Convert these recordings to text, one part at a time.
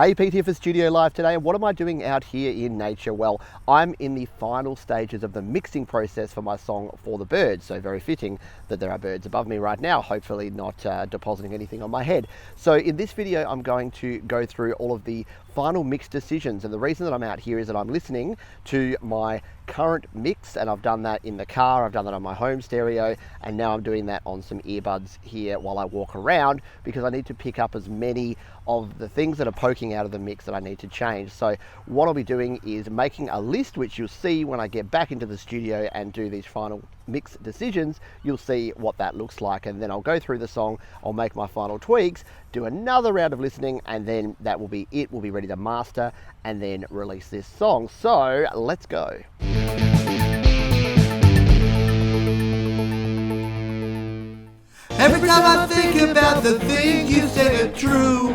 Hey, Pete here for Studio Live today. What am I doing out here in nature? Well, I'm in the final stages of the mixing process for my song For the Birds, so very fitting that there are birds above me right now, hopefully not depositing anything on my head. So in this video, I'm going to go through all of the final mix decisions, and the reason that I'm out here is that I'm listening to my current mix, and I've done that in the car, I've done that on my home stereo, and now I'm doing that on some earbuds here while I walk around, because I need to pick up as many of the things that are poking out of the mix that I need to change. So what I'll be doing is making a list, which you'll see when I get back into the studio and do these final mix decisions. You'll see what that looks like, and then I'll go through the song, I'll make my final tweaks, do another round of listening, and then that will be it. We'll be ready to master and then release this song. So let's go. Every time I think about the things you said are true,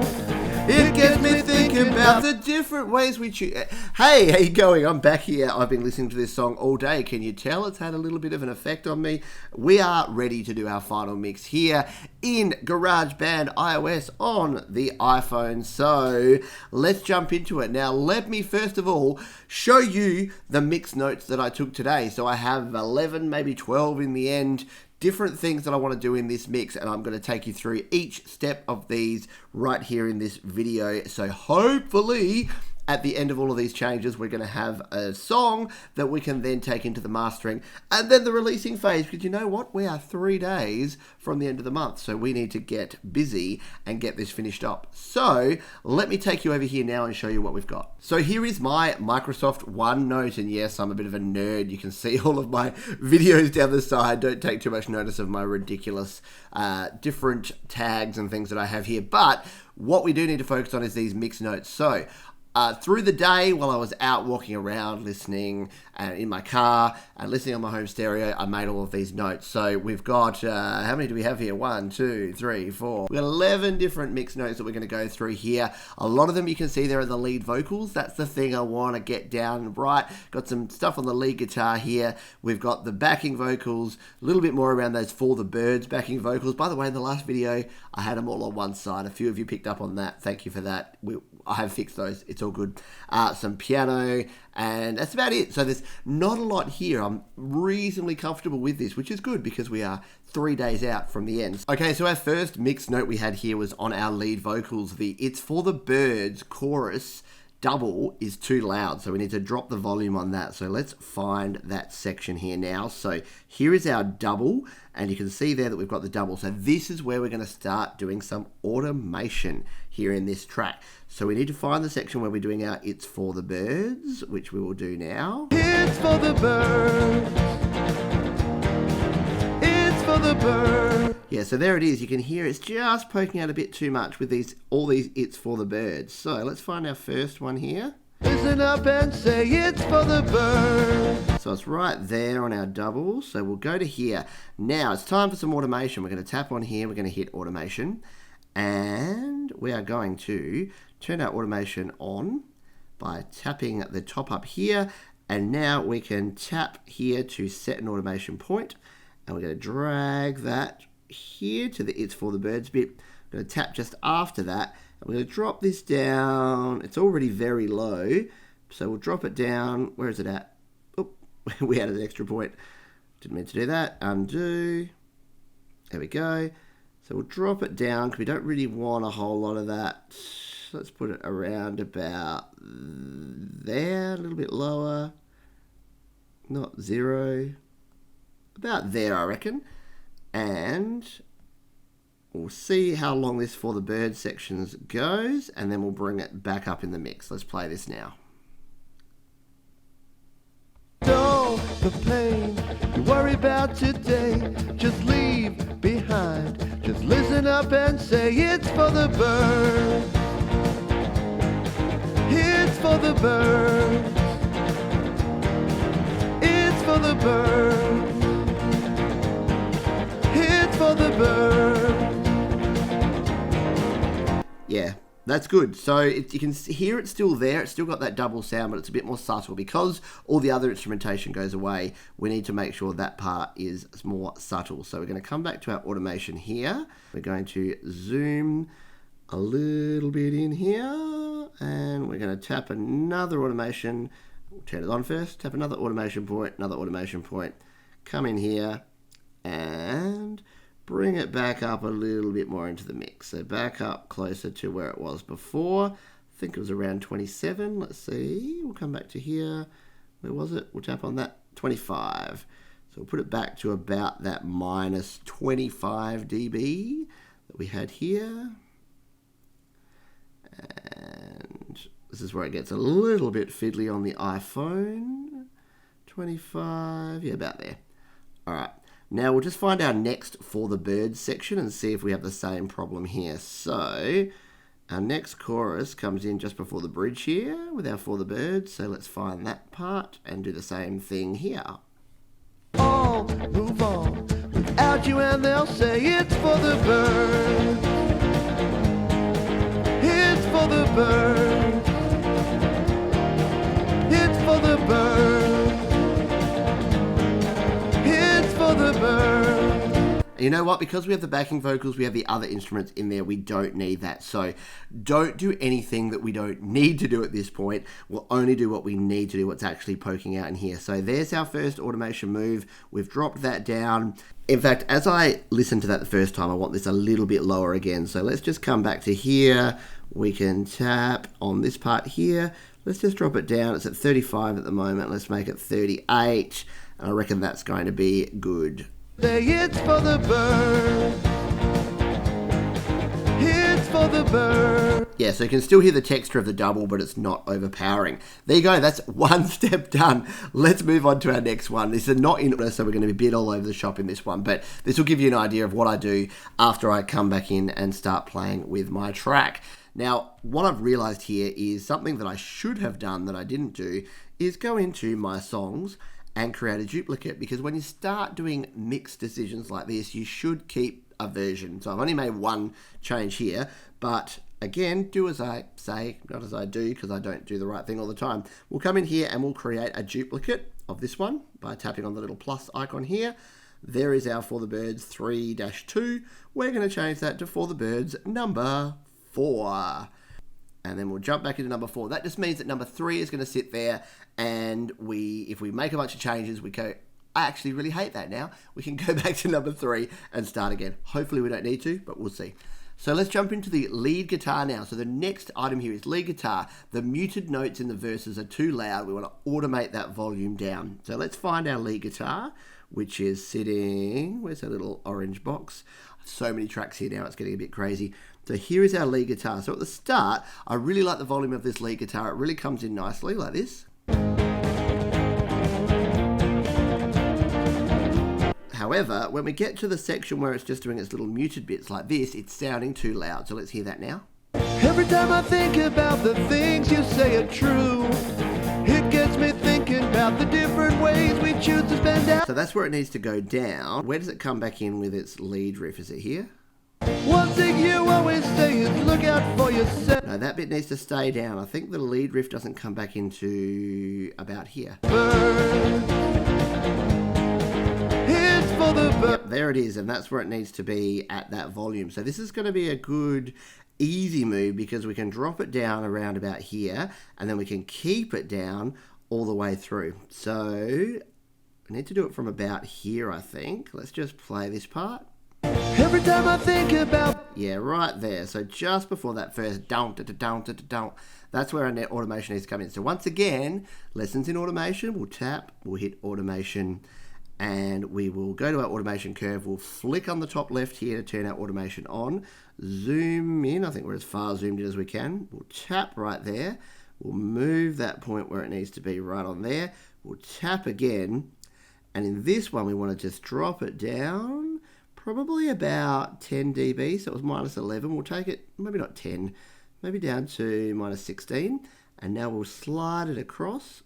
it gets me thinking about the different ways we choose. Hey, how you going? I'm back here. I've been listening to this song all day. Can you tell it's had a little bit of an effect on me? We are ready to do our final mix here in GarageBand iOS on the iPhone. So let's jump into it. Now, let me first of all show you the mix notes that I took today. So I have 11, maybe 12 in the end, different things that I want to do in this mix, and I'm going to take you through each step of these right here in this video. So hopefully at the end of all of these changes, we're going to have a song that we can then take into the mastering and then the releasing phase, because you know what? We are 3 days from the end of the month, so we need to get busy and get this finished up. So let me take you over here now and show you what we've got. So here is my Microsoft OneNote, and yes, I'm a bit of a nerd. You can see all of my videos down the side. Don't take too much notice of my ridiculous different tags and things that I have here, but what we do need to focus on is these mix notes. So through the day, while I was out walking around, listening in my car and listening on my home stereo, I made all of these notes. So we've got, how many do we have here? 1, 2, 3, 4. We've got 11 different mix notes that we're going to go through here. A lot of them you can see there are the lead vocals. That's the thing I want to get down right. Got some stuff on the lead guitar here. We've got the backing vocals, a little bit more around those For the Birds backing vocals. By the way, in the last video, I had them all on one side. A few of you picked up on that. Thank you for that. I have fixed those. It's all good. Some piano, and that's about it. So there's not a lot here. I'm reasonably comfortable with this, which is good because we are 3 days out from the end. Okay, so our first mix note we had here was on our lead vocals. The It's For the Birds chorus double is too loud, so we need to drop the volume on that. So let's find that section here now. So here is our double, and you can see there that we've got the double. So this is where we're going to start doing some automation here in this track. So we need to find the section where we're doing our It's For the Birds, which we will do now. It's for the birds. It's for the birds. Yeah, so there it is. You can hear it's just poking out a bit too much with all these It's For the Birds. So let's find our first one here. Listen up and say it's for the birds. So it's right there on our double. So we'll go to here. Now it's time for some automation. We're going to tap on here. We're going to hit automation. And we are going to turn our automation on by tapping the top up here. And now we can tap here to set an automation point. And we're going to drag that here to the It's For the Birds bit. I'm going to tap just after that. And we're going to drop this down. It's already very low. So we'll drop it down. Where is it at? Oh, we added an extra point. Didn't mean to do that. Undo. There we go. So we'll drop it down because we don't really want a whole lot of that. Let's put it around about there, a little bit lower. Not 0. About there, I reckon. And we'll see how long this For the Bird sections goes, and then we'll bring it back up in the mix. Let's play this now. All the pain you worry about today, just leave behind. Just listen up and say it's for the birds. It's for the birds. It's for the birds. It's for the birds. Yeah, that's good. So you can hear it's still there. It's still got that double sound, but it's a bit more subtle. Because all the other instrumentation goes away, we need to make sure that part is more subtle. So we're going to come back to our automation here. We're going to zoom a little bit in here. and we're going to tap another automation. We'll turn it on first, tap another automation point, come in here and bring it back up a little bit more into the mix. So back up closer to where it was before. I think it was around 27. Let's see. We'll come back to here. Where was it? We'll tap on that 25. So we'll put it back to about that minus 25 dB that we had here. And this is where it gets a little bit fiddly on the iPhone. 25, yeah, about there. All right. Now we'll just find our next For the Birds section and see if we have the same problem here. So our next chorus comes in just before the bridge here with our For the Birds. So let's find that part and do the same thing here. Oh, move on without you and they'll say it's for the birds. It's for the birds. It's for the birds. The bird. You know what? Because we have the backing vocals, we have the other instruments in there, we don't need that. So don't do anything that we don't need to do at this point. We'll only do what we need to do, what's actually poking out in here. So there's our first automation move. We've dropped that down. In fact, as I listened to that the first time, I want this a little bit lower again. So let's just come back to here. We can tap on this part here. Let's just drop it down. It's at 35 at the moment. Let's make it 38. And I reckon that's going to be good. Say it's for the bird. It's for the bird. Yeah, so you can still hear the texture of the double, but it's not overpowering. There you go. That's one step done. Let's move on to our next one. This is not in order, so we're going to be a bit all over the shop in this one, but this will give you an idea of what I do after I come back in and start playing with my track. Now, what I've realized here is something that I should have done that I didn't do is go into my songs and create a duplicate, because when you start doing mixed decisions like this, you should keep a version. So I've only made one change here, but again, do as I say, not as I do, because I don't do the right thing all the time. We'll come in here and we'll create a duplicate of this one by tapping on the little plus icon here. There is our For the Birds 3-2. We're going to change that to For the Birds number 4. And then we'll jump back into number 4. That just means that number 3 is going to sit there, and if we make a bunch of changes, we go, I actually really hate that now. We can go back to number 3 and start again. Hopefully we don't need to, but we'll see. So let's jump into the lead guitar now. So the next item here is lead guitar. The muted notes in the verses are too loud. We want to automate that volume down. So let's find our lead guitar, which is sitting, where's that little orange box? So many tracks here now, it's getting a bit crazy. So here is our lead guitar. So at the start, I really like the volume of this lead guitar. It really comes in nicely like this. However, when we get to the section where it's just doing its little muted bits like this, it's sounding too loud. So let's hear that now. Every time I think about the things you say are true, it gets me thinking about the different ways we choose to spend our... So that's where it needs to go down. Where does it come back in with its lead riff? Is it here? One thing you always say is look out for yourself. No, that bit needs to stay down. I think the lead riff doesn't come back into about here. It's for the bird. Yep, there it is, and that's where it needs to be at that volume. So this is going to be a good, easy move, because we can drop it down around about here, and then we can keep it down all the way through. So I need to do it from about here, I think. Let's just play this part. Every time I think about... Yeah, right there. So just before that first down, that's where our net automation needs to come in. So once again, lessons in automation, we'll tap, we'll hit automation, and we will go to our automation curve. We'll flick on the top left here to turn our automation on. Zoom in. I think we're as far zoomed in as we can. We'll tap right there. We'll move that point where it needs to be right on there. We'll tap again. And in this one, we want to just drop it down probably about 10 dB. So it was minus 11. We'll take it, maybe not 10, maybe down to minus 16. And now we'll slide it across.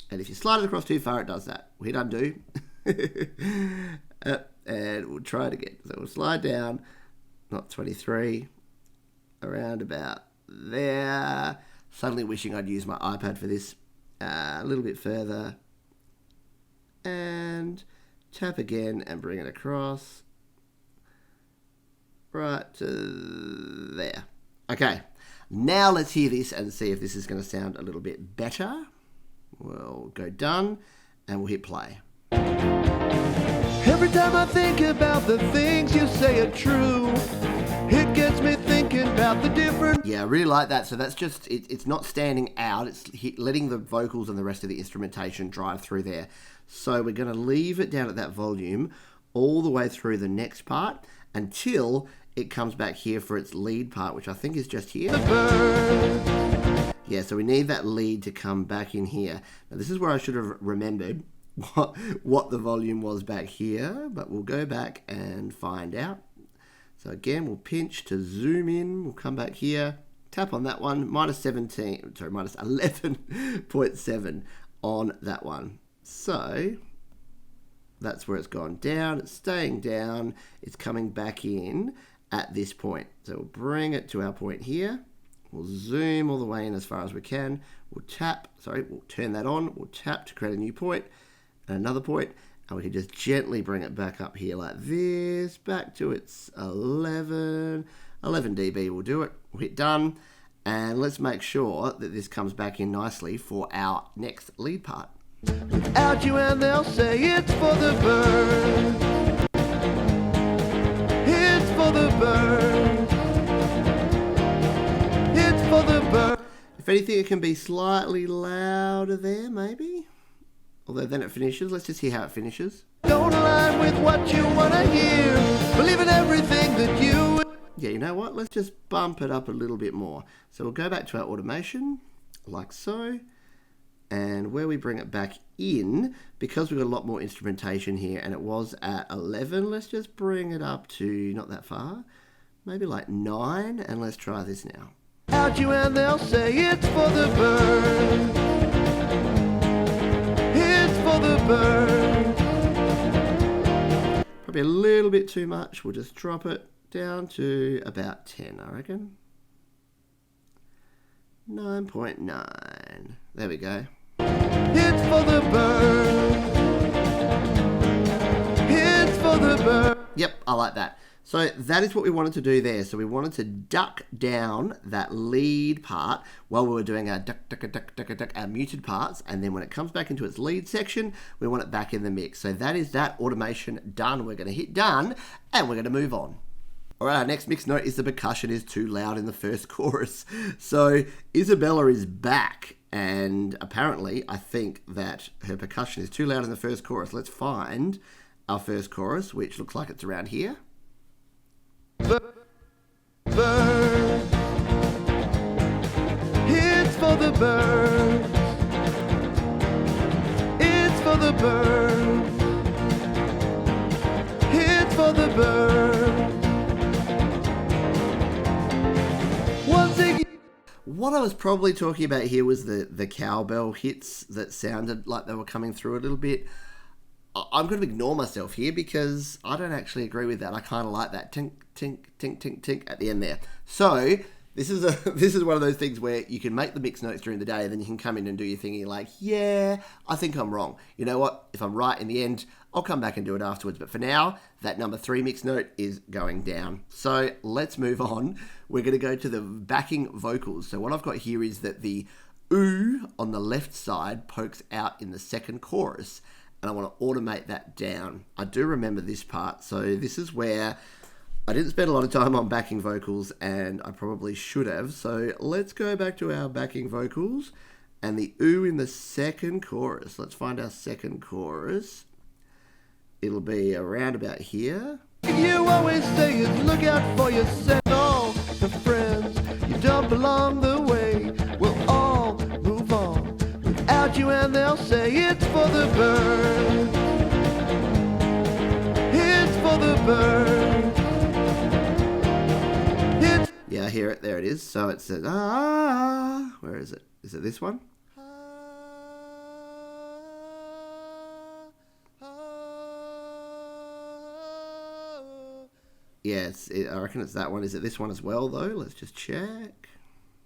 And if you slide it across too far, it does that. We'll hit undo. And we'll try it again. So we'll slide down, not 23, around about there. Suddenly wishing I'd used my iPad for this. A little bit further. And tap again and bring it across. Right to there. Okay. Now let's hear this and see if this is going to sound a little bit better. We'll go done and we'll hit play. Every time I think about the things you say are true, it gets me thinking about the different... Yeah, I really like that. So that's just, it's not standing out. It's letting the vocals and the rest of the instrumentation drive through there. So we're going to leave it down at that volume all the way through the next part until it comes back here for its lead part, which I think is just here. Yeah, so we need that lead to come back in here. Now this is where I should have remembered what the volume was back here, but we'll go back and find out. So again, we'll pinch to zoom in. We'll come back here, tap on that one, minus 11.7 on that one. So that's where it's gone down. It's staying down. It's coming back in at this point. So we'll bring it to our point here. We'll zoom all the way in as far as we can. We'll turn that on. We'll tap to create a new point and another point, and we can just gently bring it back up here like this, back to its 11 dB will do it. We'll hit done, and let's make sure that this comes back in nicely for our next lead part. Without you and they'll say it's for the bird. It's for the bird. It's for the bird. If anything, it can be slightly louder there, maybe. Although then it finishes. Let's just hear how it finishes. Don't align with what you want to hear. Believe in everything that you... Yeah, you know what? Let's just bump it up a little bit more. So we'll go back to our automation, like so. And where we bring it back in, because we've got a lot more instrumentation here, and it was at 11, let's just bring it up to not that far, maybe like 9, and let's try this now. Out you and they'll say it's for the bird. It's for the bird. Probably a little bit too much. We'll just drop it down to about 10, I reckon. 9.9. There we go. It's for the bird. It's for the bird. Yep, I like that. So that is what we wanted to do there. So we wanted to duck down that lead part while we were doing our duck, our muted parts. And then when it comes back into its lead section, we want it back in the mix. So that is that automation done. We're going to hit done and we're going to move on. All right, our next mix note is the percussion is too loud in the first chorus. So Isabella is back, and apparently I think that her percussion is too loud in the first chorus. Let's find our first chorus, which looks like it's around here. Bird. It's for the bird. It's for the bird. It's for the bird. What I was probably talking about here was the cowbell hits that sounded like they were coming through a little bit. I'm going to ignore myself here because I don't actually agree with that. I kind of like that tink, tink, tink, tink, tink at the end there. So this is one of those things where you can make the mix notes during the day and then you can come in and do your thing and you're like, yeah, I think I'm wrong. You know what? If I'm right in the end, I'll come back and do it afterwards. But for now, that number 3 mix note is going down. So let's move on. We're going to go to the backing vocals. So what I've got here is that the ooh on the left side pokes out in the second chorus. And I want to automate that down. I do remember this part. So this is where I didn't spend a lot of time on backing vocals and I probably should have. So let's go back to our backing vocals and the ooh in the second chorus. Let's find our second chorus. It'll be around about here. You always say is look out for yourself. All the friends you dump along the way will all move on without you, and they'll say it's for the bird. It's for the bird. It's Yeah, I hear it. There it is. So it says, ah. Where is it? Is it this one? Yeah, I reckon it's that one. Is it this one as well, though? Let's just check.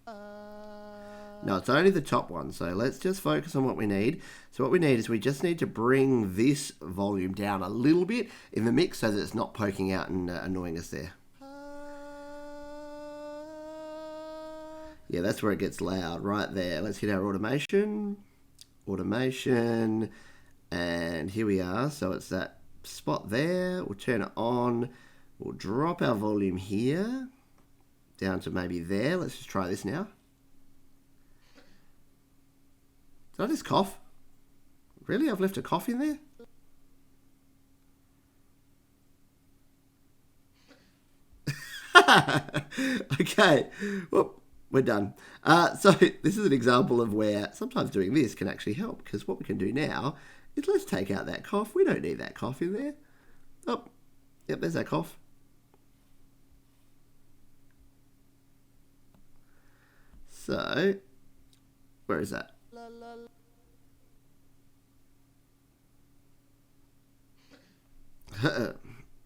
No, it's only the top one, so let's just focus on what we need. So what we need is we just need to bring this volume down a little bit in the mix so that it's not poking out and annoying us there. Yeah, that's where it gets loud, right there. Let's hit our automation. Automation. And here we are. So it's that spot there. We'll turn it on. We'll drop our volume here down to maybe there. Let's just try this now. Did I just cough? Really? I've left a cough in there? Okay. Well, we're done. So this is an example of where sometimes doing this can actually help, because what we can do now is let's take out that cough. We don't need that cough in there. Oh, yep, there's that cough. So, where is that?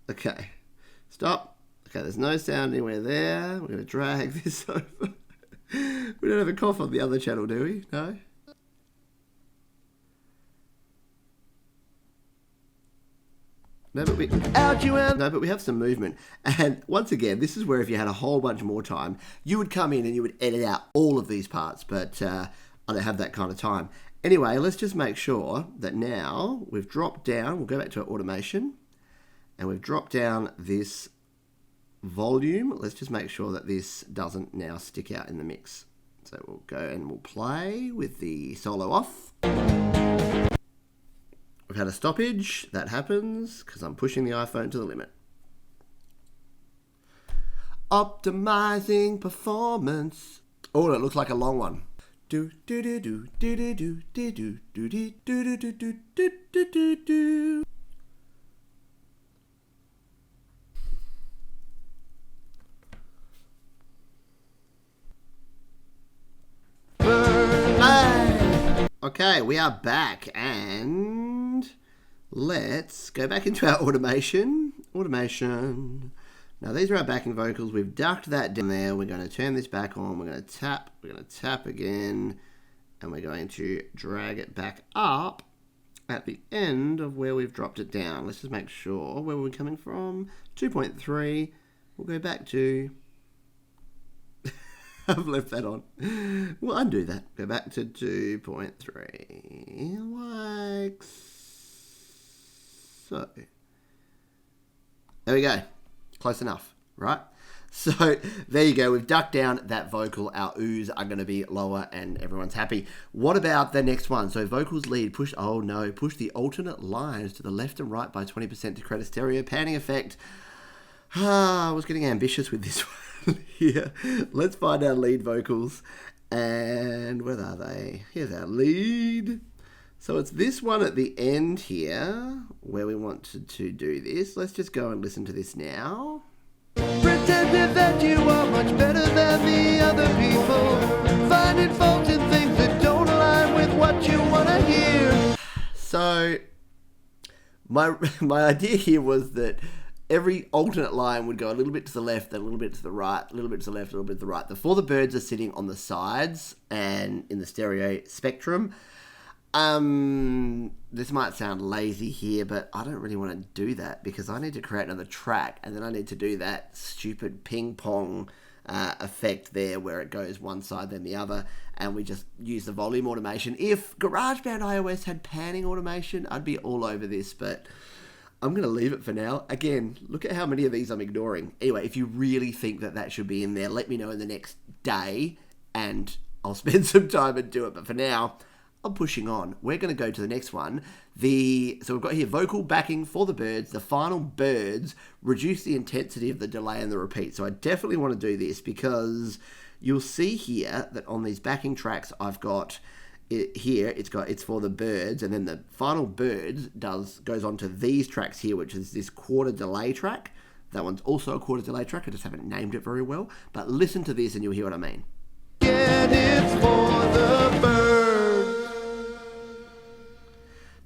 Okay, stop. Okay, there's no sound anywhere there. We're going to drag this over. We don't have a cough on the other channel, do we? No? No, but we have some movement. And once again, this is where if you had a whole bunch more time, you would come in and you would edit out all of these parts. But I don't have that kind of time. Anyway, let's just make sure that now we've dropped down. We'll go back to our automation. And we've dropped down this volume. Let's just make sure that this doesn't now stick out in the mix. So we'll go and we'll play with the solo off. We've had a stoppage. That happens because I'm pushing the iPhone to the limit. Optimizing performance. Oh, it looks like a long one. Do do do do do do do do do do do do do do do do do. Okay, we are back and let's go back into our automation. Automation. Now these are our backing vocals. We've ducked that down there. We're going to turn this back on. We're going to tap. We're going to tap again. And we're going to drag it back up at the end of where we've dropped it down. Let's just make sure where we're coming from. 2.3. We'll go back to... I've left that on. We'll undo that. Go back to 2.3. Like so. There we go. Close enough, right? So there you go. We've ducked down that vocal. Our oohs are going to be lower and everyone's happy. What about the next one? So vocals lead. Push, oh no, push the alternate lines to the left and right by 20% to create a stereo panning effect. I was getting ambitious with this one. Here, let's find our lead vocals, and where are they? Here's our lead. So it's this one at the end here where we want to do this. Let's just go and listen to this now. Pretending that you are much better than the other people, finding fault in things that don't align with what you want to hear. So my idea here was that every alternate line would go a little bit to the left, then a little bit to the right, a little bit to the left, a little bit to the right. The four the birds are sitting on the sides and in the stereo spectrum. This might sound lazy here, but I don't really want to do that because I need to create another track and then I need to do that stupid ping pong effect there where it goes one side then the other, and we just use the volume automation. If GarageBand iOS had panning automation, I'd be all over this, but I'm going to leave it for now. Again, look at how many of these I'm ignoring. Anyway, if you really think that that should be in there, let me know in the next day and I'll spend some time and do it. But for now, I'm pushing on. We're going to go to the next one. So we've got here vocal backing for the birds. The final birds reduce the intensity of the delay and the repeat. So I definitely want to do this because you'll see here that on these backing tracks, I've got... here it's for the birds, and then the final birds goes on to these tracks here, which is this quarter delay track. That one's also a quarter delay track. I just haven't named it very well, but listen to this and you'll hear what I mean. And it's for the birds.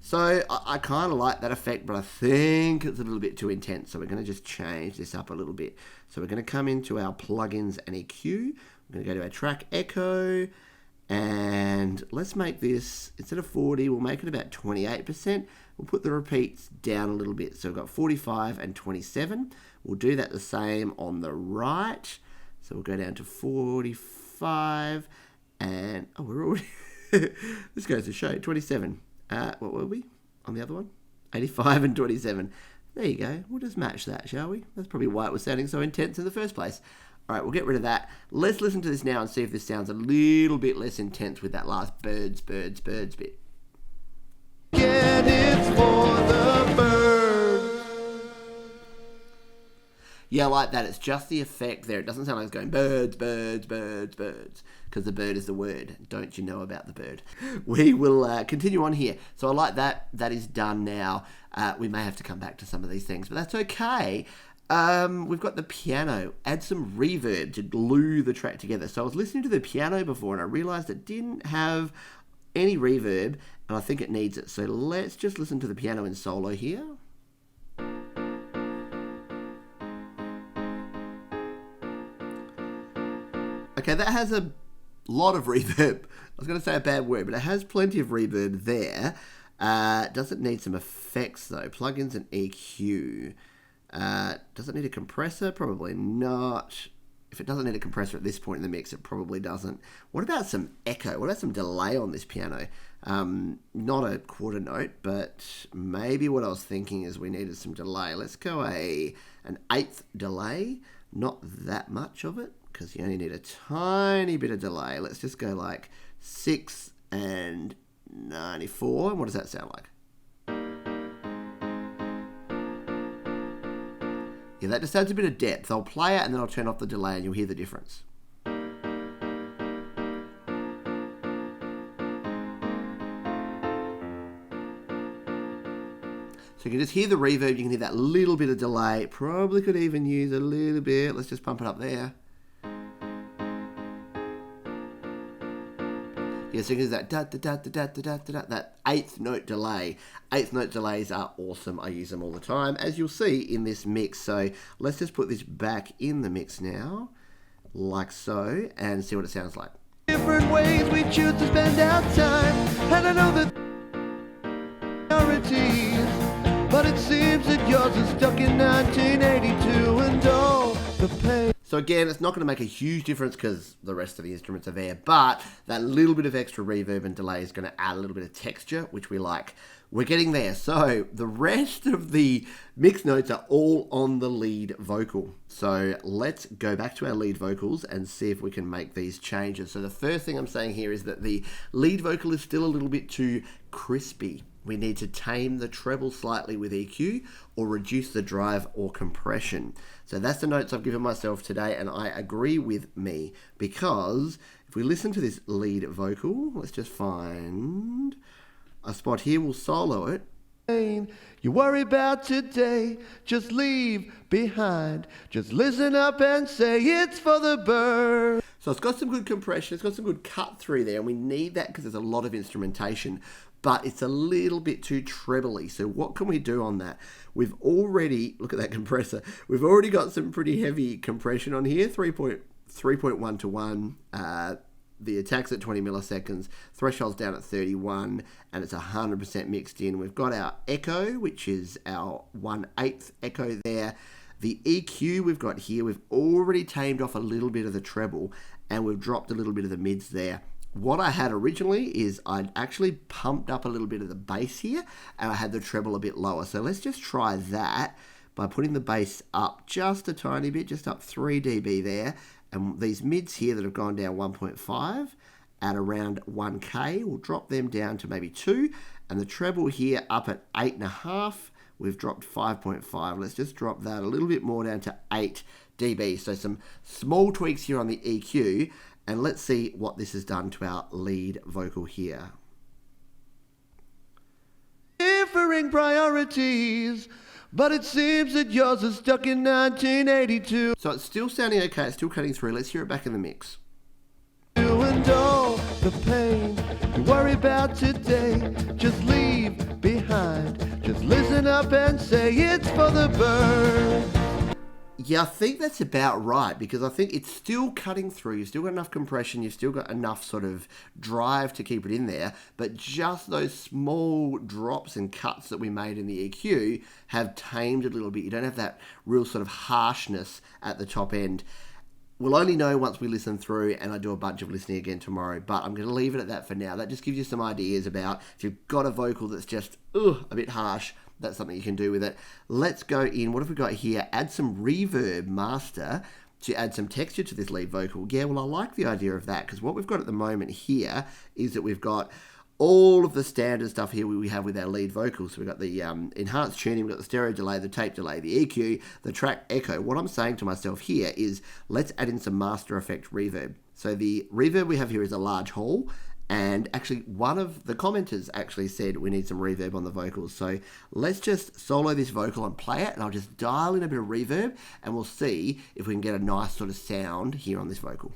So I kind of like that effect, but I think it's a little bit too intense. So we're going to just change this up a little bit. So we're going to come into our plugins and EQ. We're going to go to our track echo. And let's make this, instead of 40, we'll make it about 28%. We'll put the repeats down a little bit. So we've got 45 and 27. We'll do that the same on the right. So we'll go down to 45. 85, and oh, we're already this goes to show 27. What were we on the other one? 85 and 27. There you go. We'll just match that, shall we? That's probably why it was sounding so intense in the first place. All right, we'll get rid of that. Let's listen to this now and see if this sounds a little bit less intense with that last birds bit. Get it for the birds. Yeah, I like that. It's just the effect there. It doesn't sound like it's going birds, because the bird is the word. Don't you know about the bird? We will continue on here. So I like that. That is done now. We may have to come back to some of these things, but that's okay. We've got the piano. Add some reverb to glue the track together. So I was listening to the piano before and I realized it didn't have any reverb, and I think it needs it. So let's just listen to the piano in solo here. Okay, that has a lot of reverb. I was going to say a bad word, but it has plenty of reverb there. Does it need some effects though? Plugins and EQ. Does it need a compressor? Probably not. If it doesn't need a compressor at this point in the mix, it probably doesn't. What about some echo? What about some delay on this piano? Not a quarter note, but maybe what I was thinking is we needed some delay. Let's go an eighth delay. Not that much of it, because you only need a tiny bit of delay. Let's just go like 6 and 94. And what does that sound like? Yeah, that just adds a bit of depth. I'll play it and then I'll turn off the delay and you'll hear the difference. So you can just hear the reverb, you can hear that little bit of delay. Probably could even use a little bit. Let's just pump it up there. Yeah, so you can hear that that eighth note delay. Eighth note delays are awesome. I use them all the time, as you'll see in this mix. So let's just put this back in the mix now, like so, and see what it sounds like. Different ways we choose to spend our time, and I know that priorities, but it seems that yours is stuck in 1982 and all the pain. So again, it's not going to make a huge difference because the rest of the instruments are there, but that little bit of extra reverb and delay is going to add a little bit of texture, which we like. We're getting there. So the rest of the mix notes are all on the lead vocal. So let's go back to our lead vocals and see if we can make these changes. So the first thing I'm saying here is that the lead vocal is still a little bit too crispy. We need to tame the treble slightly with EQ or reduce the drive or compression. So that's the notes I've given myself today, and I agree with me, because if we listen to this lead vocal, let's just find a spot here, we'll solo it. You worry about today, just leave behind. Just listen up and say it's for the bird. So it's got some good compression, it's got some good cut through there, and we need that because there's a lot of instrumentation, but it's a little bit too trebly. So what can we do on that? We've already, look at that compressor, we've already got some pretty heavy compression on here, 3.1 to 1, the attack's at 20 milliseconds, threshold's down at 31, and it's 100% mixed in. We've got our echo, which is our 1/8 echo there. The EQ we've got here, we've already tamed off a little bit of the treble, and we've dropped a little bit of the mids there. What I had originally is I'd actually pumped up a little bit of the bass here, and I had the treble a bit lower. So let's just try that by putting the bass up just a tiny bit, just up 3 dB there. And these mids here that have gone down 1.5 at around 1K, we'll drop them down to maybe 2. And the treble here up at 8.5, we've dropped 5.5. Let's just drop that a little bit more down to 8 dB. So some small tweaks here on the EQ. And let's see what this has done to our lead vocal here. Differing priorities, but it seems that yours is stuck in 1982. So it's still sounding okay, it's still cutting through. Let's hear it back in the mix. And all the pain you worry about today, just leave behind. Just listen up and say it's for the bird. Yeah, I think that's about right, because I think it's still cutting through. You've still got enough compression, you've still got enough sort of drive to keep it in there, but just those small drops and cuts that we made in the EQ have tamed a little bit. You don't have that real sort of harshness at the top end. we'll only know once we listen through and I do a bunch of listening again tomorrow, but I'm going to leave it at that for now. That just gives you some ideas about if you've got a vocal that's just a bit harsh, that's something you can do with it. Let's go in. What have we got here? Add some reverb master to add some texture to this lead vocal. Yeah, well, I like the idea of that because what we've got at the moment here is that we've got all of the standard stuff here we have with our lead vocals. So we've got the enhanced tuning, we've got the stereo delay, the tape delay, the EQ, the track echo. What I'm saying to myself here is let's add in some master effect reverb. So the reverb we have here is a large hall, and actually one of the commenters actually said we need some reverb on the vocals. So let's just solo this vocal and play it, and I'll just dial in a bit of reverb and we'll see if we can get a nice sort of sound here on this vocal.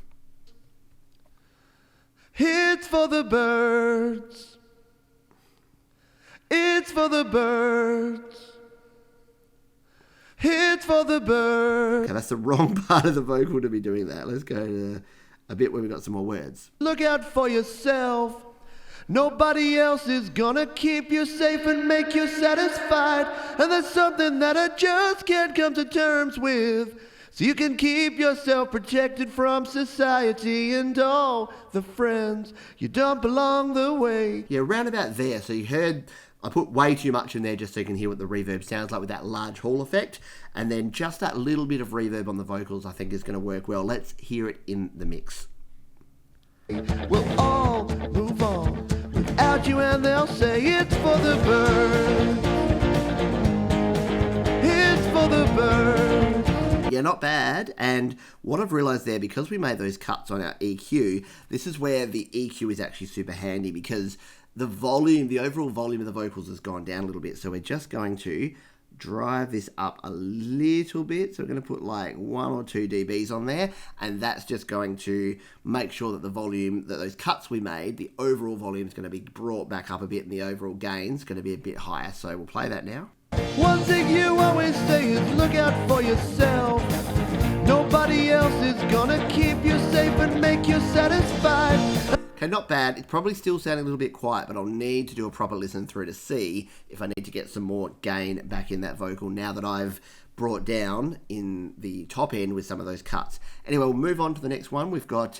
It's for the birds. It's for the birds. It's for the birds. Okay, that's the wrong part of the vocal to be doing that. Let's go to a bit where we've got some more words. Look out for yourself. Nobody else is gonna keep you safe and make you satisfied. And that's something that I just can't come to terms with. So you can keep yourself protected from society and all the friends you dump along the way. Yeah, round about there. So you heard I put way too much in there just so you can hear what the reverb sounds like with that large hall effect. And then just that little bit of reverb on the vocals I think is going to work well. Let's hear it in the mix. We'll all move on without you, and they'll say it's for the birds. It's for the birds. Yeah, not bad. And what I've realised there, because we made those cuts on our EQ, this is where the EQ is actually super handy because the volume, the overall volume of the vocals has gone down a little bit. So we're just going to drive this up a little bit. So we're going to put like 1 or 2 dBs on there, and that's just going to make sure that the volume, that those cuts we made, the overall volume is going to be brought back up a bit and the overall gain is going to be a bit higher. So we'll play that now. One thing you always say is look out for yourself. Nobody else is gonna keep you safe and make you satisfied. Okay, not bad. It's probably still sounding a little bit quiet, but I'll need to do a proper listen through to see if I need to get some more gain back in that vocal now that I've brought down in the top end with some of those cuts. Anyway, we'll move on to the next one. We've got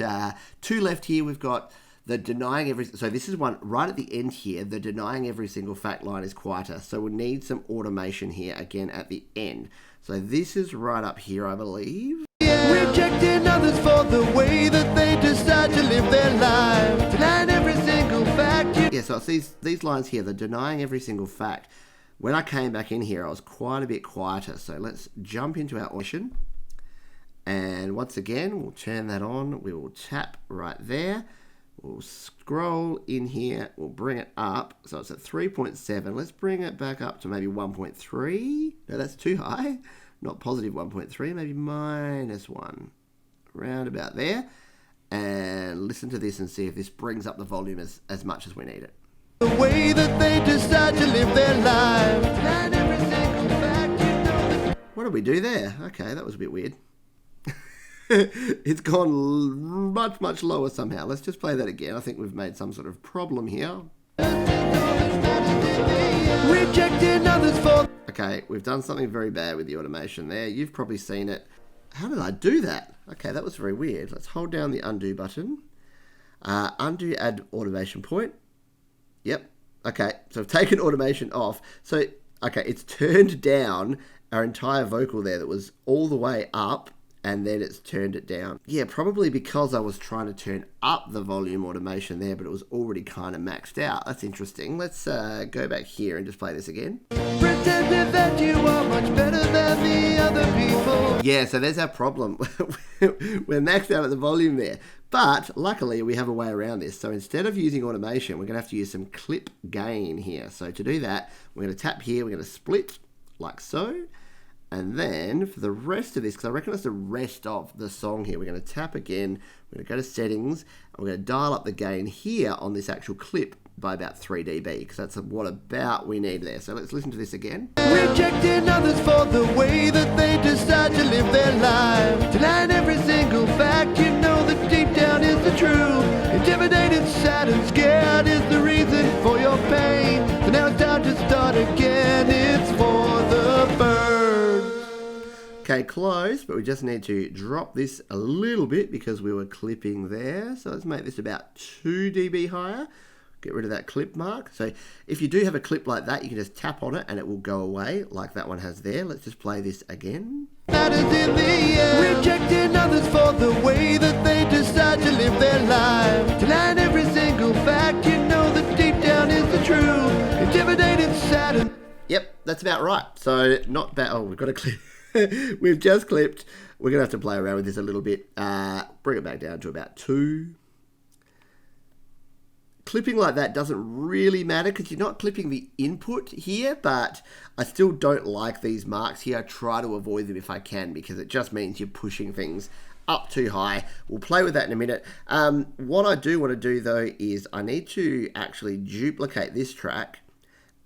2 left here. We've got the denying every... So this is one right at the end here. The denying every single fact line is quieter. So we'll need some automation here again at the end. So this is right up here, I believe. Rejecting others for the way that they decide to live their life. Denying every single fact. Yeah, so it's these lines here, the denying every single fact. When I came back in here, I was quite a bit quieter. So let's jump into our audition. And once again, we'll turn that on. We will tap right there. We'll scroll in here. We'll bring it up. So it's at 3.7. Let's bring it back up to maybe 1.3. No, that's too high. Not positive 1.3, maybe -1. Round about there. And listen to this and see if this brings up the volume as much as we need it. The way that they decide to live their lives. And every single fact, you know that... What did we do there? Okay, that was a bit weird. It's gone much, much lower somehow. Let's just play that again. I think we've made some sort of problem here. Rejecting others for... Okay, we've done something very bad with the automation there. You've probably seen it. How did I do that? Okay, that was very weird. Let's hold down the undo button. Undo, add automation point. Yep. Okay, so I've taken automation off. So, okay, it's turned down our entire vocal there that was all the way up, and then it's turned it down. Yeah, probably because I was trying to turn up the volume automation there, but it was already kind of maxed out. That's interesting. Let's go back here and just play this again. Pretending that you are much better than the other people. Yeah, so there's our problem. We're maxed out at the volume there. But luckily we have a way around this. So instead of using automation, we're going to have to use some clip gain here. So to do that, we're going to tap here, we're going to split like so. And then for the rest of this, because I reckon that's the rest of the song here, we're going to tap again, we're going to go to settings, and we're going to dial up the gain here on this actual clip by about 3 dB, because that's what about we need there. So let's listen to this again. Rejecting others for the way that they decide to live their life. Denying every single fact, you know that deep down is the truth. Intimidated, sad and scared is the reason for your pain. So now it's time to start again, it's for the birds. Okay, close, but we just need to drop this a little bit because we were clipping there. So let's make this about 2 dB higher. Get rid of that clip mark. So if you do have a clip like that, you can just tap on it and it will go away like that one has there. Let's just play this again. Matters in the end, rejecting others for the way that they decide to live their life. To line every single fact, you know that deep down is the truth. Intimidated, sad, and... Yep, that's about right. So not bad. Oh, we've got to clip. We've just clipped. We're going to have to play around with this a little bit. Bring it back down to about 2. Clipping like that doesn't really matter because you're not clipping the input here, but I still don't like these marks here. I try to avoid them if I can because it just means you're pushing things up too high. We'll play with that in a minute. What I do want to do though is I need to actually duplicate this track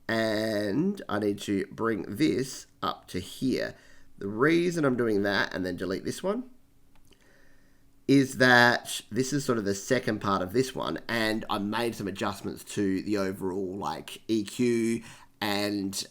and I need to bring this up to here. The reason I'm doing that and then delete this one is that this is sort of the second part of this one, and I made some adjustments to the overall like EQ and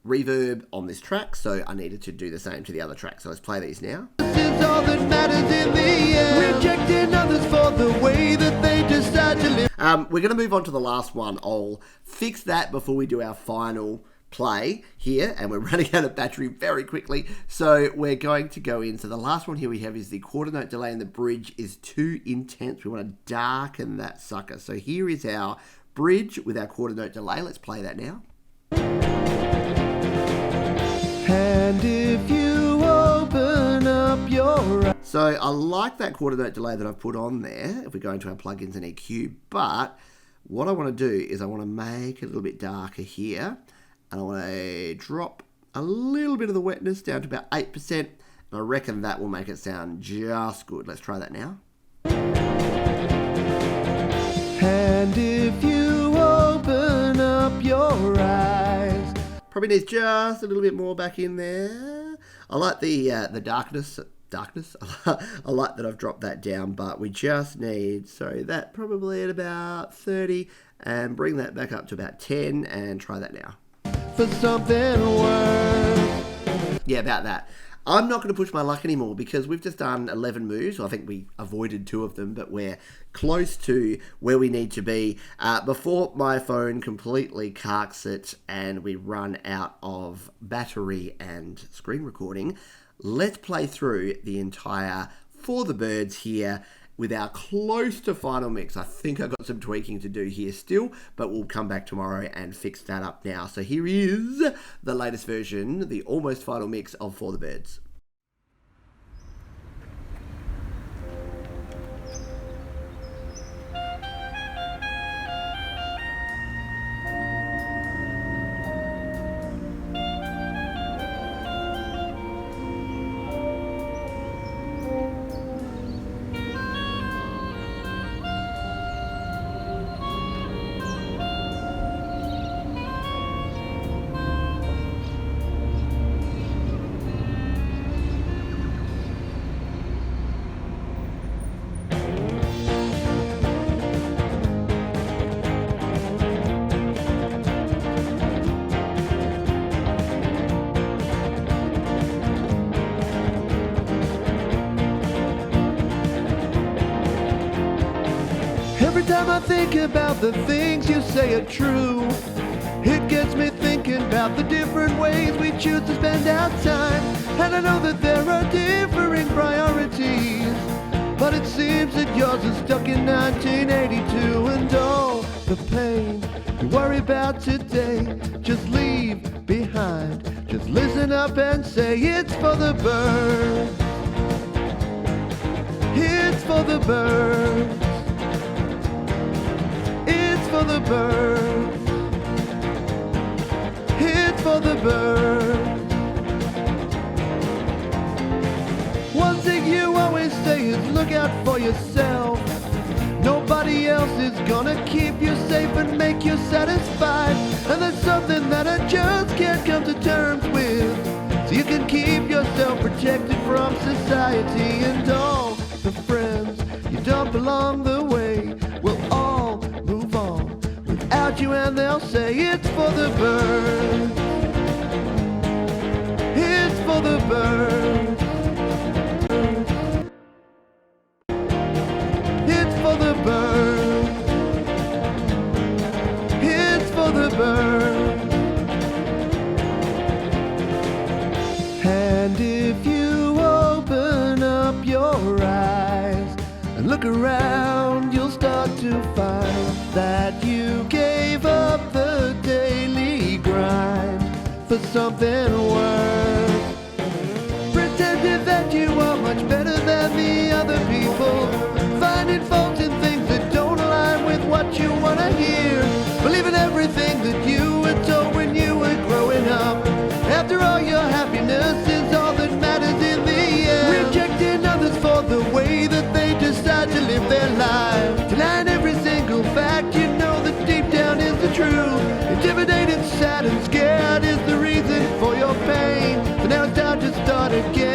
reverb on this track, so I needed to do the same to the other track. So let's play these now. This is all that matters in the end. Rejecting others for the way that they decide to live. We're going to move on to the last one. I'll fix that before we do our final play here, and we're running out of battery very quickly, so we're going to go in. So the last one here we have is the quarter note delay, and the bridge is too intense. We want to darken that sucker. So here is our bridge with our quarter note delay. Let's play that now. And if you open up your... So I like that quarter note delay that I've put on there if we go into our plugins and EQ, but what I want to do is I want to make it a little bit darker here. And I want to drop a little bit of the wetness down to about 8%. And I reckon that will make it sound just good. Let's try that now. And if you open up your eyes... Probably needs just a little bit more back in there. I like the darkness. I like that I've dropped that down, but we just need, sorry, that probably at about 30 and bring that back up to about 10 and try that now. For something worse. Yeah, about that. I'm not going to push my luck anymore because we've just done 11 moves. Well, I think we avoided 2 of them, but we're close to where we need to be before my phone completely carks it and we run out of battery and screen recording. Let's play through the entire For the Birds here with our close to final mix. I think I've got some tweaking to do here still, but we'll come back tomorrow and fix that up now. So here is the latest version, the almost final mix of For the Birds. Every time I think about the things you say are true, it gets me thinking about the different ways we choose to spend our time. And I know that there are differing priorities, but it seems that yours is stuck in 1982. And all the pain you worry about today, just leave behind. Just listen up and say it's for the birds. It's for the birds. It's for the birds. It's for the birds. One thing you always say is look out for yourself. Nobody else is gonna keep you safe and make you satisfied. And that's something that I just can't come to terms with. So you can keep yourself protected from society and all the friends you dump along the way will all move on without you, and they'll say it's for the birds. It's for the birds. to find that you gave up the daily grind for something worse. Pretending that you are much better than the other people, finding faults in things that don't align with what you want to hear, believing everything that you were told when you were growing up. After all, your happiness is all that matters in the end. Rejecting others for the way that they decide to live their life, denying every single fact you know that deep down is the truth. Intimidated, sad and scared is the reason for your pain. So now it's time to start again.